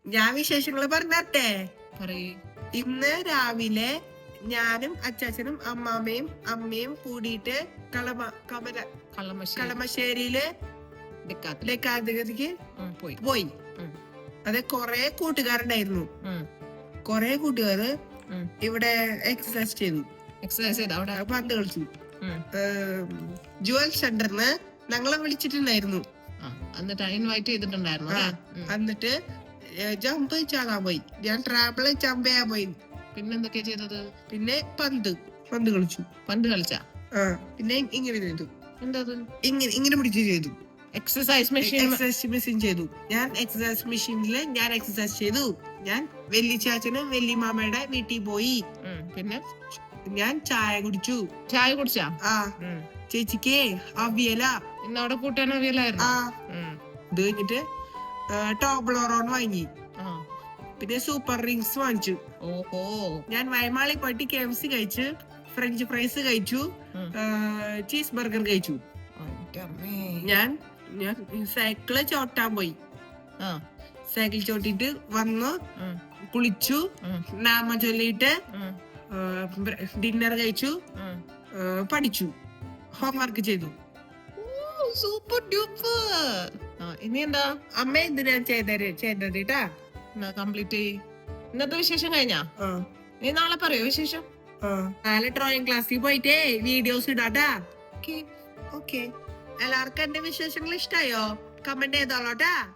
ഞാൻ വിശേഷങ്ങള് പറഞ്ഞേ. പറയ്. ഇന്ന് രാവിലെ ഞാനും അച്ചാച്ചനും അമ്മയും കൂടിയിട്ട് കളമശ്ശേരിയില് പോയി. അതെ, കൊറേ കൂട്ടുകാരുണ്ടായിരുന്നു. കൊറേ കൂട്ടുകാര് ഇവിടെ എക്സസൈസ് ചെയ്തു. അവിടെ പന്ത് കളിച്ചു. ജുവൽ സെന്ററിന് ഞങ്ങളെ വിളിച്ചിട്ടുണ്ടായിരുന്നു. എന്നിട്ട് ഇൻവൈറ്റ് ചെയ്തിട്ടുണ്ടായിരുന്നു. എന്നിട്ട് ജമ്പ് ചാടാൻ പോയി. ഞാൻ ട്രാപ്പിള് ജമ്പ് ചെയ്യാൻ പോയി. പിന്നെന്തൊക്കെയാ ചെയ്തത്? പിന്നെ പന്ത് കളിച്ചു. പന്ത് കളിച്ചാ? പിന്നെ ഇങ്ങനെ ചെയ്തു. എന്താ ഇങ്ങനെ പിടിച്ച് ചെയ്തു. എക്സസൈസ് മെഷീൻ ചെയ്തു. ഞാൻ എക്സസൈസ് മെഷീനില് എക്സസൈസ് ചെയ്തു. ഞാൻ വെല്ലിച്ചാച്ചനും വെല്ലിമാമയുടെ വീട്ടിൽ പോയി. പിന്നെ ഞാൻ ചായ കുടിച്ചു. ചായ കുടിച്ചാ? ചേച്ചിക്ക് അവിയല. ഇന്നവിടെ കൂട്ടാൻ അവിയലായിരുന്നു. ഇത് കഴിഞ്ഞിട്ട് ടോബ്ലറോൺ വാങ്ങി. പിന്നെ സൂപ്പർ റിങ്സ് വാങ്ങിച്ചു. ഓഹോ. ഞാൻ വയമാളി പോയിട്ട് KFC കഴിച്ചു, ഫ്രഞ്ച് ഫ്രൈസ് കഴിച്ചു, ചീസ് ബർഗർ കഴിച്ചു. ഞാൻ സൈക്കിള് ചോട്ടാൻ പോയി. സൈക്കിൾ ചോട്ടിട്ട് വന്നു, കുളിച്ചു, നാമ ചൊല്ലിയിട്ട് ഡിന്നർ കഴിച്ചു, പഠിച്ചു, ഹോംവർക്ക് ചെയ്തു. Super duper. ഇനി എന്താ അമ്മ എന്തിനാ ചെയ്തത് കംപ്ലീറ്റ് ചെയ്യ്. ഇന്നത്തെ വിശേഷം കഴിഞ്ഞാ? നീ നാളെ പറയോ വിശേഷം? നാളെ ഡ്രോയിങ് ക്ലാസ്സിൽ പോയിട്ടേ വീഡിയോസ് ഇടാട്ടാ. ഓക്കെ. എല്ലാവർക്കും എന്റെ വിശേഷങ്ങൾ ഇഷ്ടായോ? കമന്റ് ചെയ്തോളൂട്ടാ.